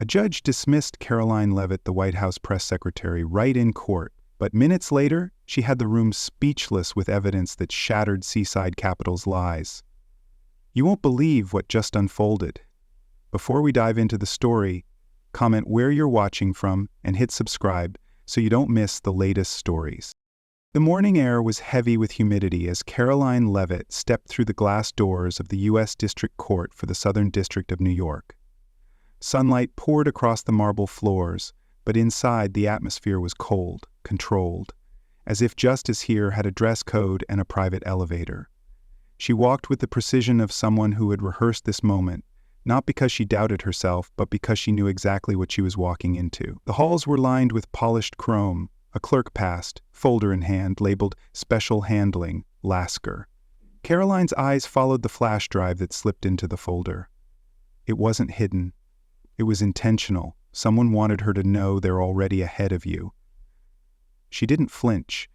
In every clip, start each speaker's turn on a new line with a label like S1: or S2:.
S1: A judge dismissed Caroline Leavitt, the White House press secretary, right in court, but minutes later, she had the room speechless with evidence that shattered Seaside Capital's lies. You won't believe what just unfolded. Before we dive into the story, comment where you're watching from and hit subscribe so you don't miss the latest stories. The morning air was heavy with humidity as Caroline Leavitt stepped through the glass doors of the U.S. District Court for the Southern District of New York. Sunlight poured across the marble floors, but inside the atmosphere was cold, controlled, as if justice here had a dress code and a private elevator. She walked with the precision of someone who had rehearsed this moment, not because she doubted herself, but because she knew exactly what she was walking into. The halls were lined with polished chrome. A clerk passed, folder in hand, labeled Special Handling, Lasker. Caroline's eyes followed the flash drive that slipped into the folder. It wasn't hidden. It was intentional. Someone wanted her to know they're already ahead of you. She didn't flinch.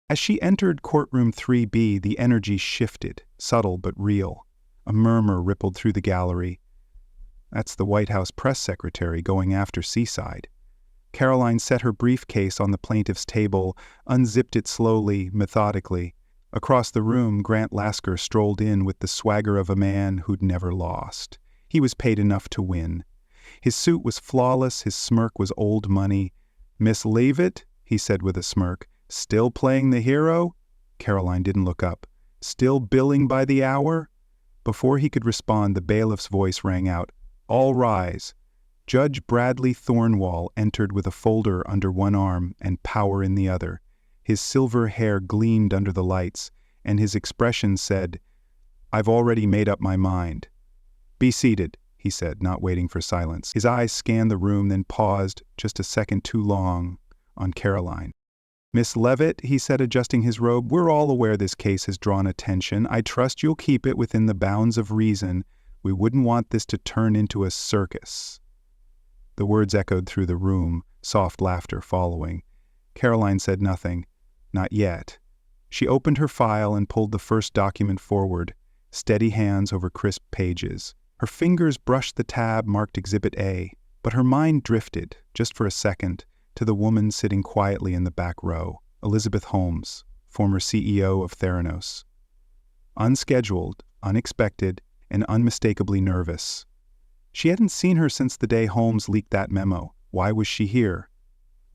S1: As she entered courtroom 3B, the energy shifted, subtle but real. A murmur rippled through the gallery. That's the White House press secretary going after Seaside. Caroline set her briefcase on the plaintiff's table, unzipped it slowly, methodically. Across the room, Grant Lasker strolled in with the swagger of a man who'd never lost. He was paid enough to win. His suit was flawless, his smirk was old money. "Miss Leavitt," he said with a smirk, "still playing the hero?" Caroline didn't look up. "Still billing by the hour?" Before he could respond, the bailiff's voice rang out, "All rise." Judge Bradley Thornwall entered with a folder under one arm and power in the other. His silver hair gleamed under the lights, and his expression said, "I've already made up my mind." "Be seated," he said, not waiting for silence. His eyes scanned the room, then paused, just a second too long, on Caroline. "Miss Leavitt," he said, adjusting his robe, "we're all aware this case has drawn attention. I trust you'll keep it within the bounds of reason. We wouldn't want this to turn into a circus." The words echoed through the room, soft laughter following. Caroline said nothing. Not yet. She opened her file and pulled the first document forward, steady hands over crisp pages. Her fingers brushed the tab marked Exhibit A, but her mind drifted, just for a second, to the woman sitting quietly in the back row, Elizabeth Holmes, former CEO of Theranos. Unscheduled, unexpected, and unmistakably nervous. She hadn't seen her since the day Holmes leaked that memo. Why was she here?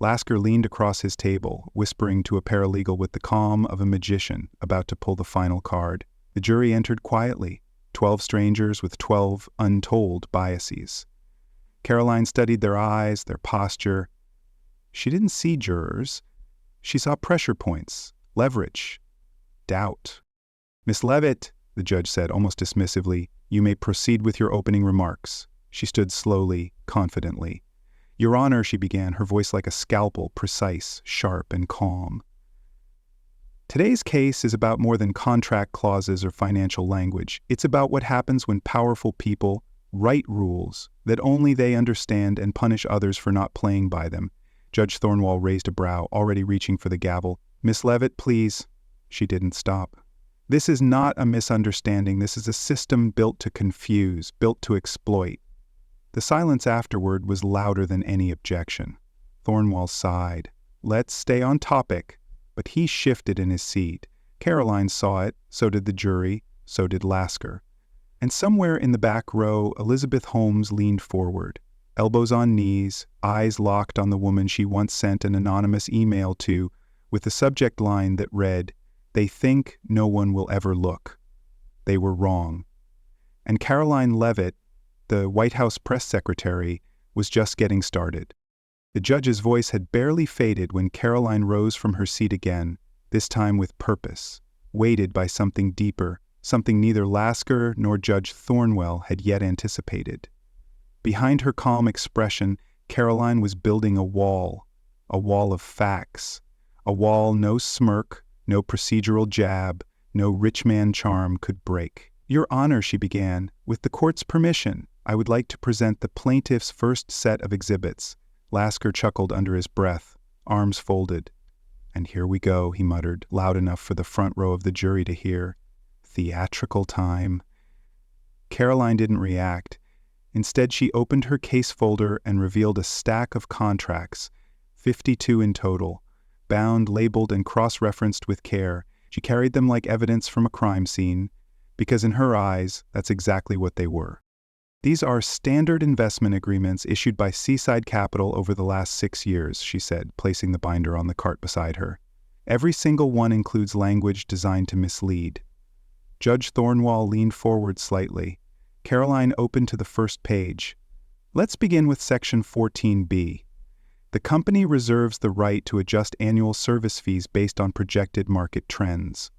S1: Lasker leaned across his table, whispering to a paralegal with the calm of a magician about to pull the final card. The jury entered quietly, 12 strangers with 12 untold biases. Caroline studied their eyes, their posture. She didn't see jurors. She saw pressure points, leverage, doubt. "Miss Leavitt," the judge said almost dismissively, "you may proceed with your opening remarks." She stood slowly, confidently. "Your Honor," she began, her voice like a scalpel, precise, sharp, and calm. Today's case is about more than contract clauses or financial language. It's about what happens when powerful people write rules that only they understand and punish others for not playing by them. Judge Thornwall raised a brow, already reaching for the gavel. "Miss Leavitt, please." She didn't stop. "This is not a misunderstanding. This is a system built to confuse, built to exploit." The silence afterward was louder than any objection. Thornwall sighed. "Let's stay on topic." But he shifted in his seat. Caroline saw it, so did the jury, so did Lasker. And somewhere in the back row, Elizabeth Holmes leaned forward, elbows on knees, eyes locked on the woman she once sent an anonymous email to, with a subject line that read, "They think no one will ever look. They were wrong." And Caroline Leavitt, the White House press secretary, was just getting started. The judge's voice had barely faded when Caroline rose from her seat again, this time with purpose, weighted by something deeper, something neither Lasker nor Judge Thornwell had yet anticipated. Behind her calm expression, Caroline was building a wall of facts, a wall no smirk, no procedural jab, no rich man charm could break. "Your Honor," she began, "with the court's permission, I would like to present the plaintiff's first set of exhibits." Lasker chuckled under his breath, arms folded. "And here we go," he muttered, loud enough for the front row of the jury to hear. "Theatrical time." Caroline didn't react. Instead, she opened her case folder and revealed a stack of contracts, 52 in total, bound, labeled, and cross-referenced with care. She carried them like evidence from a crime scene, because in her eyes, that's exactly what they were. These are standard investment agreements issued by Seaside Capital over the last 6 years, she said, placing the binder on the cart beside her. Every single one includes language designed to mislead. Judge Thornwall leaned forward slightly. Caroline opened to the first page. Let's begin with Section 14B. The company reserves the right to adjust annual service fees based on projected market trends.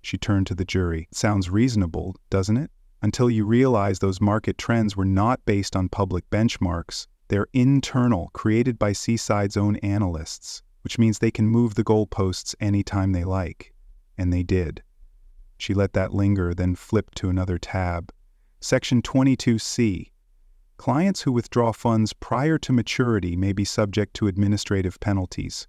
S1: She turned to the jury. Sounds reasonable, doesn't it? Until you realize those market trends were not based on public benchmarks. They're internal, created by Seaside's own analysts, which means they can move the goalposts anytime they like. And they did. She let that linger, then flipped to another tab. Section 22C. Clients who withdraw funds prior to maturity may be subject to administrative penalties.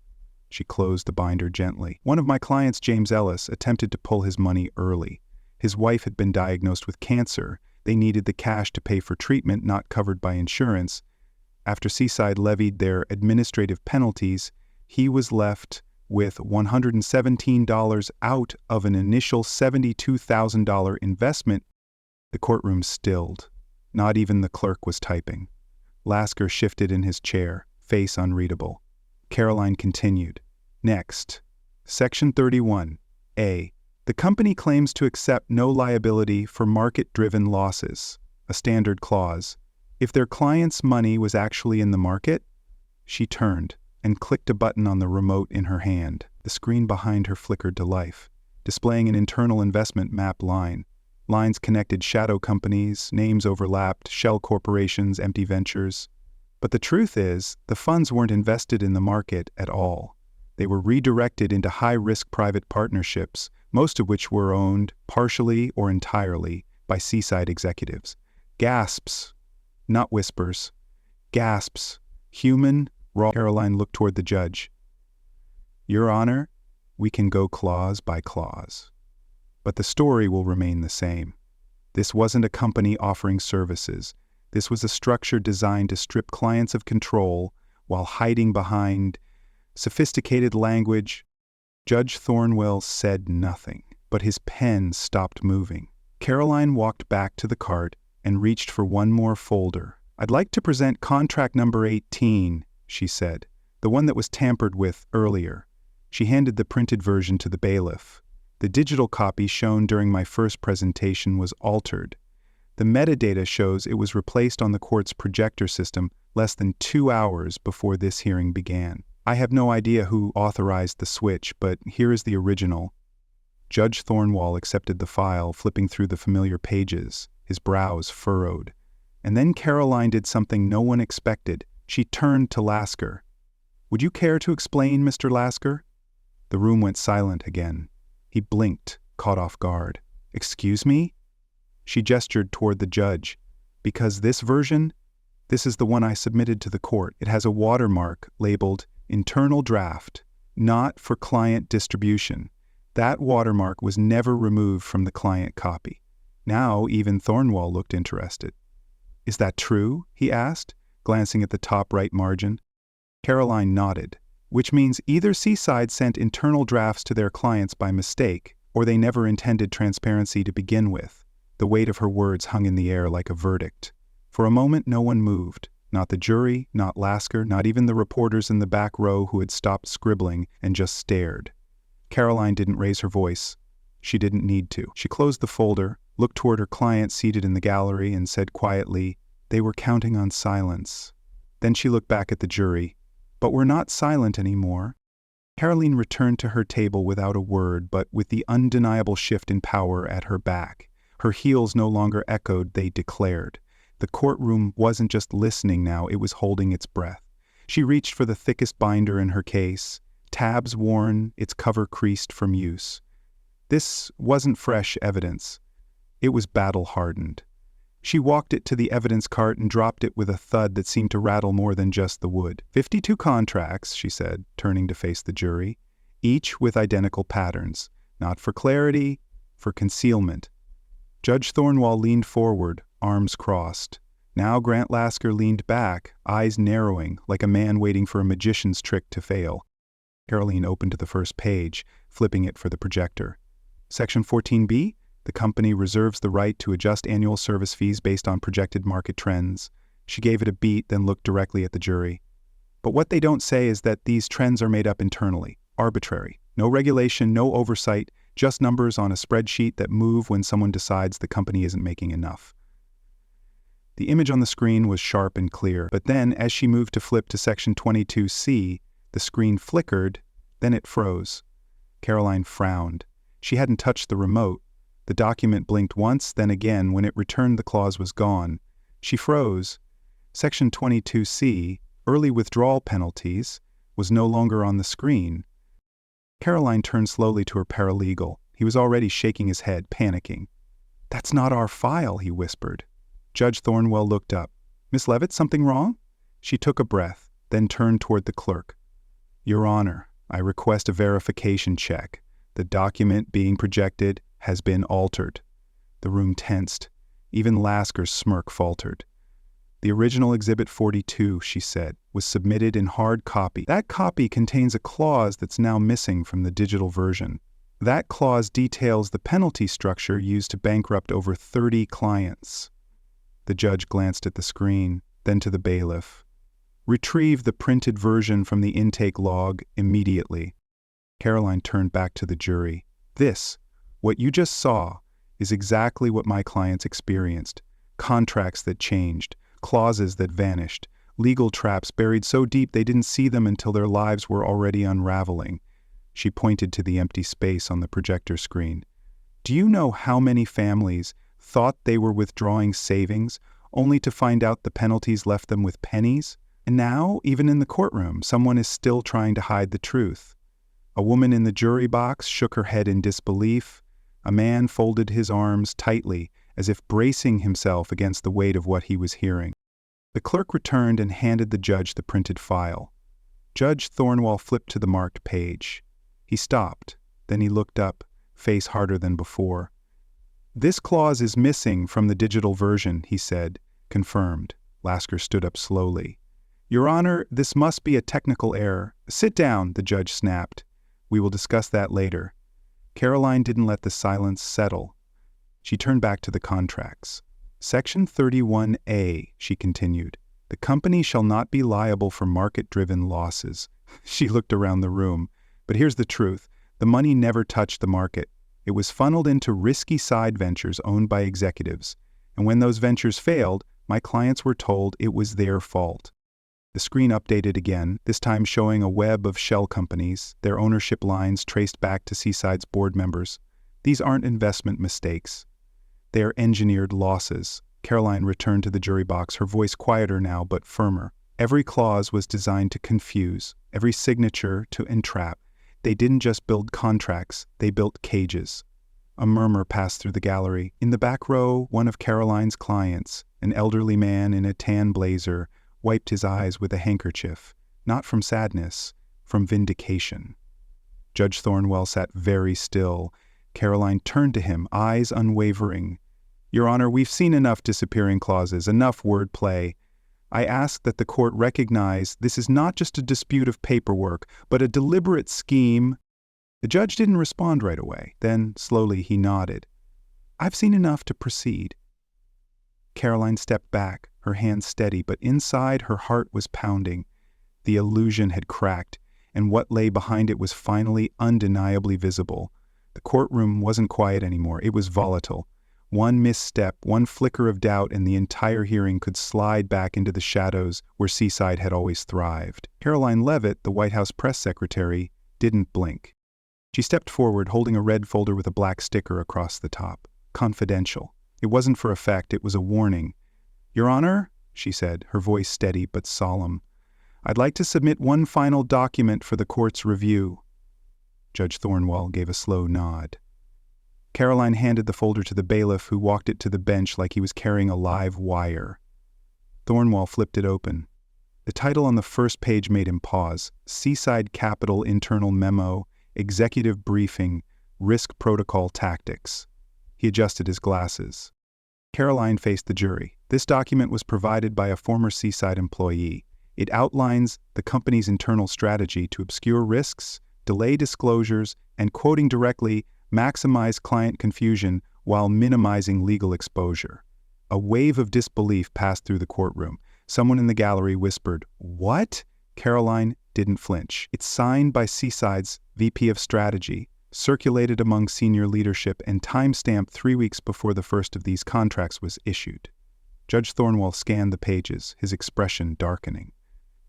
S1: She closed the binder gently. One of my clients, James Ellis, attempted to pull his money early. His wife had been diagnosed with cancer. They needed the cash to pay for treatment not covered by insurance. After Seaside levied their administrative penalties, he was left with $117 out of an initial $72,000 investment. The courtroom stilled. Not even the clerk was typing. Lasker shifted in his chair, face unreadable. Caroline continued. Next. Section 31A. The company claims to accept no liability for market-driven losses, a standard clause. If their client's money was actually in the market? She turned and clicked a button on the remote in her hand. The screen behind her flickered to life, displaying an internal investment map line. Lines connected shadow companies, names overlapped, shell corporations, empty ventures. But the truth is, the funds weren't invested in the market at all. They were redirected into high-risk private partnerships, most of which were owned, partially or entirely, by Seaside executives. Gasps, not whispers. Gasps. Human, raw. Caroline looked toward the judge. Your Honor, we can go clause by clause. But the story will remain the same. This wasn't a company offering services. This was a structure designed to strip clients of control while hiding behind sophisticated language. Judge Thornwell said nothing, but his pen stopped moving. Caroline walked back to the cart and reached for one more folder. I'd like to present contract number 18, she said, the one that was tampered with earlier. She handed the printed version to the bailiff. The digital copy shown during my first presentation was altered. The metadata shows it was replaced on the court's projector system less than 2 hours before this hearing began. I have no idea who authorized the switch, but here is the original. Judge Thornwall accepted the file, flipping through the familiar pages, his brows furrowed. And then Caroline did something no one expected. She turned to Lasker. Would you care to explain, Mr. Lasker? The room went silent again. He blinked, caught off guard. Excuse me? She gestured toward the judge. Because this version, this is the one I submitted to the court. It has a watermark labeled internal draft, not for client distribution. That watermark was never removed from the client copy. Now even Thornwall looked interested. Is that true? He asked, glancing at the top right margin. Caroline nodded. Which means either Seaside sent internal drafts to their clients by mistake, or they never intended transparency to begin with. The weight of her words hung in the air like a verdict. For a moment no one moved, not the jury, not Lasker, not even the reporters in the back row who had stopped scribbling and just stared. Caroline didn't raise her voice. She didn't need to. She closed the folder, looked toward her client seated in the gallery, and said quietly, "They were counting on silence." Then she looked back at the jury. But we're not silent anymore. Caroline returned to her table without a word, but with the undeniable shift in power at her back. Her heels no longer echoed, they declared. The courtroom wasn't just listening now, it was holding its breath. She reached for the thickest binder in her case, tabs worn, its cover creased from use. This wasn't fresh evidence. It was battle-hardened. She walked it to the evidence cart and dropped it with a thud that seemed to rattle more than just the wood. 52 contracts, she said, turning to face the jury, each with identical patterns, not for clarity, for concealment. Judge Thornwall leaned forward, arms crossed. Now Grant Lasker leaned back, eyes narrowing, like a man waiting for a magician's trick to fail. Caroline opened to the first page, flipping it for the projector. Section 14B, the company reserves the right to adjust annual service fees based on projected market trends. She gave it a beat, then looked directly at the jury. But what they don't say is that these trends are made up internally, arbitrary. No regulation, no oversight, just numbers on a spreadsheet that move when someone decides the company isn't making enough. The image on the screen was sharp and clear, but then, as she moved to flip to Section 22C, the screen flickered, then it froze. Caroline frowned. She hadn't touched the remote. The document blinked once, then again. When it returned, the clause was gone. She froze. Section 22C, early withdrawal penalties, was no longer on the screen. Caroline turned slowly to her paralegal. He was already shaking his head, panicking. "That's not our file," he whispered. Judge Thornwell looked up. "Miss Leavitt, something wrong?" She took a breath, then turned toward the clerk. "Your Honor, I request a verification check. The document being projected has been altered." The room tensed. Even Lasker's smirk faltered. "The original Exhibit 42, she said, was submitted in hard copy. That copy contains a clause that's now missing from the digital version. That clause details the penalty structure used to bankrupt over 30 clients." The judge glanced at the screen, then to the bailiff. "Retrieve the printed version from the intake log immediately." Caroline turned back to the jury. "This, what you just saw, is exactly what my clients experienced. Contracts that changed, clauses that vanished, legal traps buried so deep they didn't see them until their lives were already unraveling." She pointed to the empty space on the projector screen. "Do you know how many families thought they were withdrawing savings, only to find out the penalties left them with pennies? And now, even in the courtroom, someone is still trying to hide the truth." A woman in the jury box shook her head in disbelief. A man folded his arms tightly, as if bracing himself against the weight of what he was hearing. The clerk returned and handed the judge the printed file. Judge Thornwell flipped to the marked page. He stopped. Then he looked up, face harder than before. "This clause is missing from the digital version," he said. "Confirmed." Lasker stood up slowly. "Your Honor, this must be a technical error." "Sit down," the judge snapped. "We will discuss that later." Caroline didn't let the silence settle. She turned back to the contracts. "Section 31A, she continued. "The company shall not be liable for market-driven losses." She looked around the room. "But here's the truth. The money never touched the market. It was funneled into risky side ventures owned by executives. And when those ventures failed, my clients were told it was their fault." The screen updated again, this time showing a web of shell companies, their ownership lines traced back to Seaside's board members. "These aren't investment mistakes. They are engineered losses." Caroline returned to the jury box, her voice quieter now but firmer. "Every clause was designed to confuse, every signature to entrap. They didn't just build contracts, they built cages." A murmur passed through the gallery. In the back row, one of Caroline's clients, an elderly man in a tan blazer, wiped his eyes with a handkerchief, not from sadness, from vindication. Judge Thornwell sat very still. Caroline turned to him, eyes unwavering. "Your Honor, we've seen enough disappearing clauses, enough wordplay. I ask that the court recognize this is not just a dispute of paperwork, but a deliberate scheme." The judge didn't respond right away. Then, slowly, he nodded. "I've seen enough to proceed." Caroline stepped back, her hands steady, but inside her heart was pounding. The illusion had cracked, and what lay behind it was finally undeniably visible. The courtroom wasn't quiet anymore. It was volatile. One misstep, one flicker of doubt, and the entire hearing could slide back into the shadows where Seaside had always thrived. Caroline Leavitt, the White House press secretary, didn't blink. She stepped forward, holding a red folder with a black sticker across the top. "Confidential." It wasn't for effect, it was a warning. "Your Honor," she said, her voice steady but solemn, "I'd like to submit one final document for the court's review." Judge Thornwell gave a slow nod. Caroline handed the folder to the bailiff, who walked it to the bench like he was carrying a live wire. Thornwell flipped it open. The title on the first page made him pause. "Seaside Capital Internal Memo, Executive Briefing, Risk Protocol Tactics." He adjusted his glasses. Caroline faced the jury. This document was provided by a former Seaside employee. It outlines the company's internal strategy to obscure risks, delay disclosures, and, quoting directly, maximize client confusion while minimizing legal exposure. A wave of disbelief passed through the courtroom. Someone in the gallery whispered, "What?" Caroline didn't flinch. It's signed by Seaside's VP of Strategy, circulated among senior leadership, and time-stamped 3 weeks before the first of these contracts was issued. Judge Thornwell scanned the pages, his expression darkening.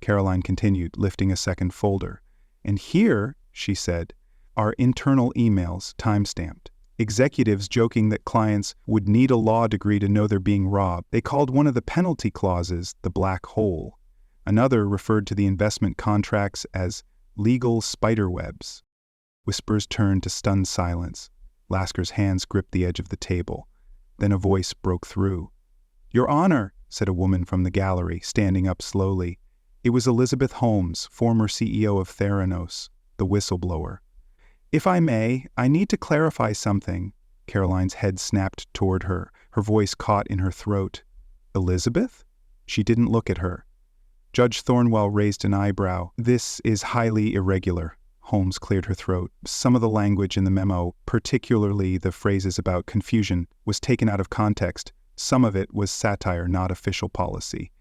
S1: Caroline continued, lifting a second folder. "And here," she said, "are internal emails, time-stamped. Executives joking that clients would need a law degree to know they're being robbed. They called one of the penalty clauses the black hole. Another referred to the investment contracts as legal spiderwebs." Whispers turned to stunned silence. Lasker's hands gripped the edge of the table. Then a voice broke through. "Your Honor," said a woman from the gallery, standing up slowly. It was Elizabeth Holmes, former CEO of Theranos, the whistleblower. "If I may, I need to clarify something." Caroline's head snapped toward her, her voice caught in her throat. "Elizabeth?" She didn't look at her. Judge Thornwell raised an eyebrow. "This is highly irregular." Holmes cleared her throat. Some of the language in the memo, particularly the phrases about confusion, was taken out of context. Some of it was satire, not official policy.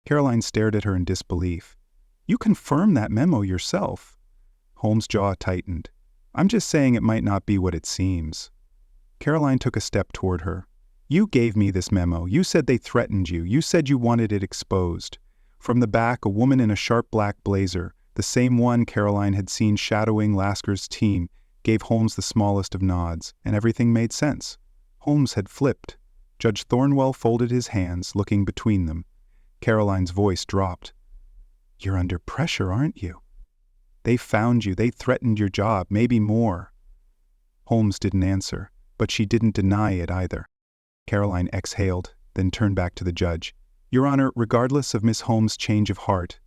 S1: Caroline stared at her in disbelief. "You confirmed that memo yourself." Holmes' jaw tightened. "I'm just saying it might not be what it seems." Caroline took a step toward her. "You gave me this memo. You said they threatened you. You said you wanted it exposed." From the back, a woman in a sharp black blazer, the same one Caroline had seen shadowing Lasker's team, gave Holmes the smallest of nods, and everything made sense. Holmes had flipped. Judge Thornwell folded his hands, looking between them. Caroline's voice dropped. "You're under pressure, aren't you? They found you. They threatened your job, maybe more." Holmes didn't answer, but she didn't deny it either. Caroline exhaled, then turned back to the judge. "Your Honor, regardless of Miss Holmes' change of heart,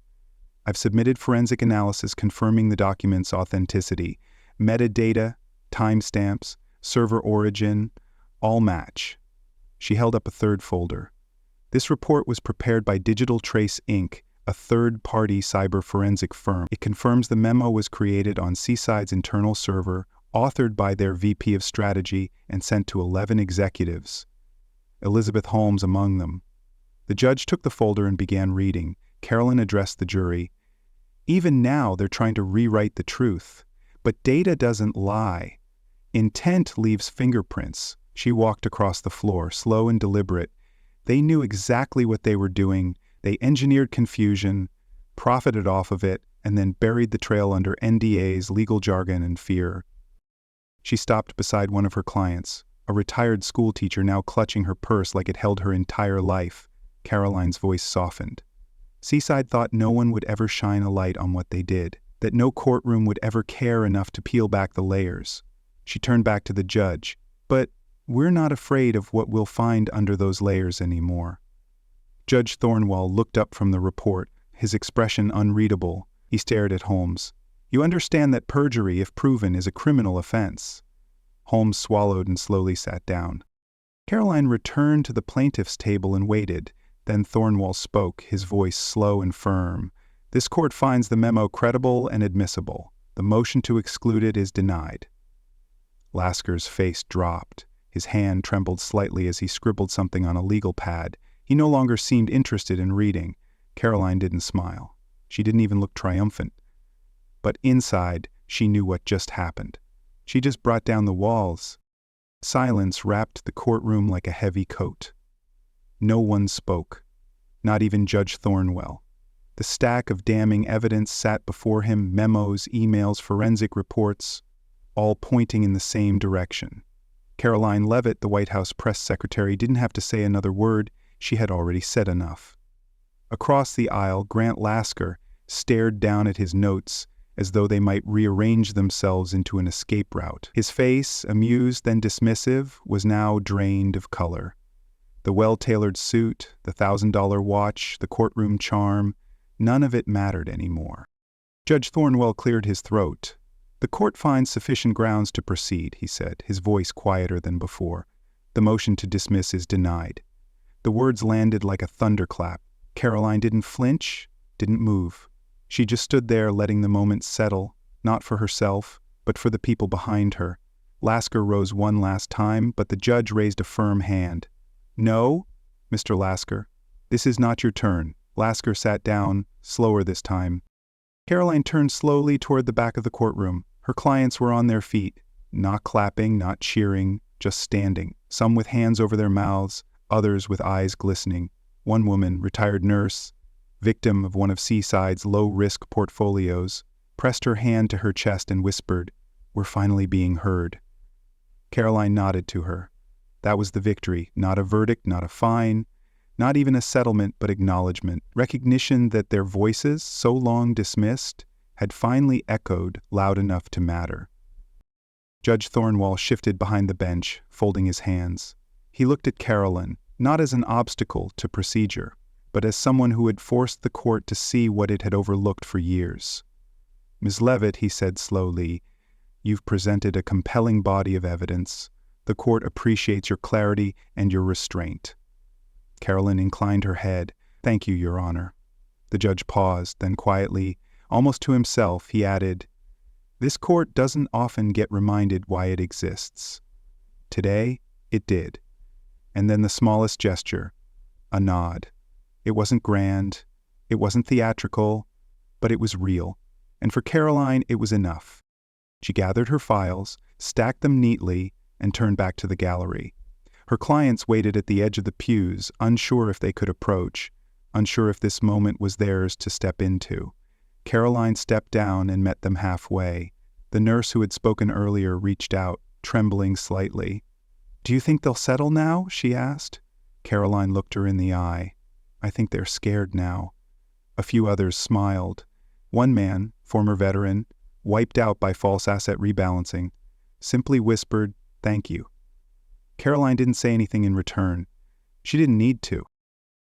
S1: I've submitted forensic analysis confirming the document's authenticity. Metadata, timestamps, server origin, all match." She held up a third folder. "This report was prepared by Digital Trace Inc., a third-party cyber forensic firm. It confirms the memo was created on Seaside's internal server, authored by their VP of Strategy, and sent to 11 executives. Elizabeth Holmes among them." The judge took the folder and began reading. Caroline addressed the jury. "Even now, they're trying to rewrite the truth. But data doesn't lie. Intent leaves fingerprints." She walked across the floor, slow and deliberate. "They knew exactly what they were doing. They engineered confusion, profited off of it, and then buried the trail under NDAs, legal jargon, and fear." She stopped beside one of her clients, a retired schoolteacher now clutching her purse like it held her entire life. Caroline's voice softened. "Seaside thought no one would ever shine a light on what they did, that no courtroom would ever care enough to peel back the layers." She turned back to the judge. "But we're not afraid of what we'll find under those layers anymore." Judge Thornwell looked up from the report, his expression unreadable. He stared at Holmes. "You understand that perjury, if proven, is a criminal offense." Holmes swallowed and slowly sat down. Caroline returned to the plaintiff's table and waited. Then Thornwell spoke, his voice slow and firm. "This court finds the memo credible and admissible. The motion to exclude it is denied." Lasker's face dropped. His hand trembled slightly as he scribbled something on a legal pad. He no longer seemed interested in reading. Caroline didn't smile. She didn't even look triumphant. But inside, she knew what just happened. She just brought down the walls. Silence wrapped the courtroom like a heavy coat. No one spoke, not even Judge Thornwell. The stack of damning evidence sat before him, memos, emails, forensic reports, all pointing in the same direction. Caroline Leavitt, the White House press secretary, didn't have to say another word. She had already said enough. Across the aisle, Grant Lasker stared down at his notes as though they might rearrange themselves into an escape route. His face, amused then dismissive, was now drained of color. The well-tailored suit, the $1,000 watch, the courtroom charm, none of it mattered anymore. Judge Thornwell cleared his throat. "The court finds sufficient grounds to proceed," he said, his voice quieter than before. The motion to dismiss is denied. The words landed like a thunderclap. Caroline didn't flinch, didn't move. She just stood there letting the moment settle, not for herself, but for the people behind her. Lasker rose one last time, but the judge raised a firm hand. "No, Mr. Lasker, this is not your turn." Lasker sat down, slower this time. Caroline turned slowly toward the back of the courtroom. Her clients were on their feet, not clapping, not cheering, just standing, some with hands over their mouths, others with eyes glistening. One woman, retired nurse, victim of one of Seaside's low-risk portfolios, pressed her hand to her chest and whispered, "We're finally being heard." Caroline nodded to her. That was the victory, not a verdict, not a fine, not even a settlement, but acknowledgement, recognition that their voices, so long dismissed, had finally echoed loud enough to matter. Judge Thornwall shifted behind the bench, folding his hands. He looked at Caroline, not as an obstacle to procedure, but as someone who had forced the court to see what it had overlooked for years. "Ms. Leavitt," he said slowly, "you've presented a compelling body of evidence. The court appreciates your clarity and your restraint." Caroline inclined her head. "Thank you, Your Honor." The judge paused, then quietly, almost to himself, he added, "This court doesn't often get reminded why it exists. Today, it did." And then the smallest gesture, a nod. It wasn't grand, it wasn't theatrical, but it was real. And for Caroline, it was enough. She gathered her files, stacked them neatly, and turned back to the gallery. Her clients waited at the edge of the pews, unsure if they could approach, unsure if this moment was theirs to step into. Caroline stepped down and met them halfway. The nurse who had spoken earlier reached out, trembling slightly. "Do you think they'll settle now?" she asked. Caroline looked her in the eye. "I think they're scared now." A few others smiled. One man, former veteran, wiped out by false asset rebalancing, simply whispered, "Thank you." Caroline didn't say anything in return. She didn't need to.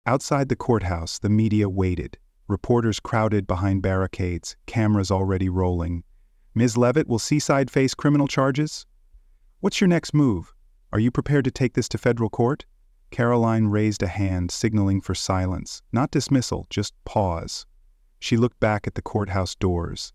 S1: Outside the courthouse, the media waited. Reporters crowded behind barricades, cameras already rolling. "Ms. Leavitt, will Seaside face criminal charges? What's your next move? Are you prepared to take this to federal court?" Caroline raised a hand, signaling for silence. Not dismissal, just pause. She looked back at the courthouse doors.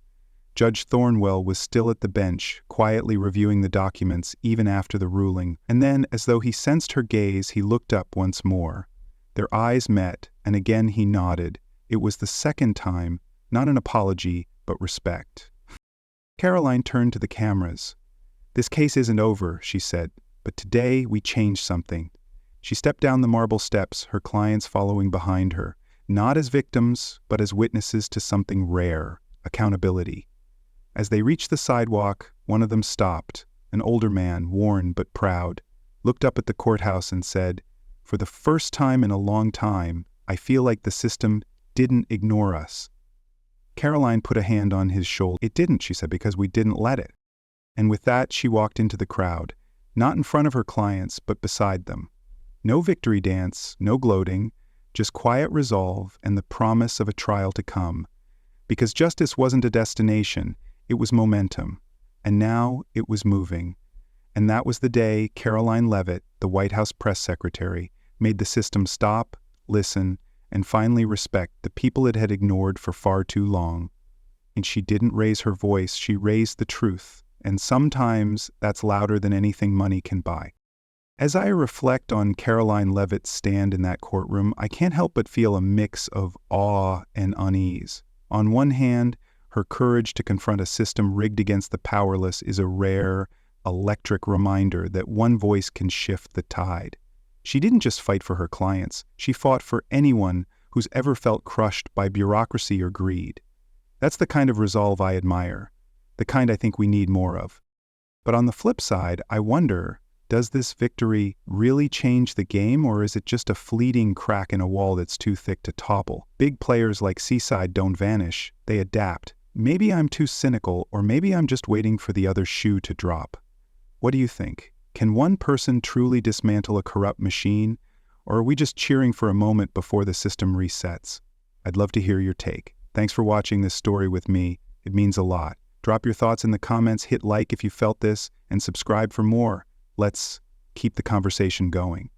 S1: Judge Thornwell was still at the bench, quietly reviewing the documents even after the ruling, and then, as though he sensed her gaze, he looked up once more. Their eyes met, and again he nodded. It was the second time, not an apology, but respect. Caroline turned to the cameras. "This case isn't over," she said, "but today we changed something." She stepped down the marble steps, her clients following behind her, not as victims, but as witnesses to something rare, accountability. As they reached the sidewalk, one of them stopped, an older man, worn but proud, looked up at the courthouse and said, "For the first time in a long time, I feel like the system didn't ignore us." Caroline put a hand on his shoulder. "It didn't," she said, "because we didn't let it." And with that, she walked into the crowd, not in front of her clients, but beside them. No victory dance, no gloating, just quiet resolve and the promise of a trial to come. Because justice wasn't a destination, it was momentum. And now it was moving. And that was the day Caroline Leavitt, the White House press secretary, made the system stop, listen, and finally respect the people it had ignored for far too long. And she didn't raise her voice, she raised the truth. And sometimes that's louder than anything money can buy. As I reflect on Caroline Leavitt's stand in that courtroom, I can't help but feel a mix of awe and unease. On one hand, her courage to confront a system rigged against the powerless is a rare, electric reminder that one voice can shift the tide. She didn't just fight for her clients, she fought for anyone who's ever felt crushed by bureaucracy or greed. That's the kind of resolve I admire, the kind I think we need more of. But on the flip side, I wonder, does this victory really change the game, or is it just a fleeting crack in a wall that's too thick to topple? Big players like Seaside don't vanish, they adapt. Maybe I'm too cynical, or maybe I'm just waiting for the other shoe to drop. What do you think? Can one person truly dismantle a corrupt machine, or are we just cheering for a moment before the system resets? I'd love to hear your take. Thanks for watching this story with me. It means a lot. Drop your thoughts in the comments, hit like if you felt this, and subscribe for more. Let's keep the conversation going.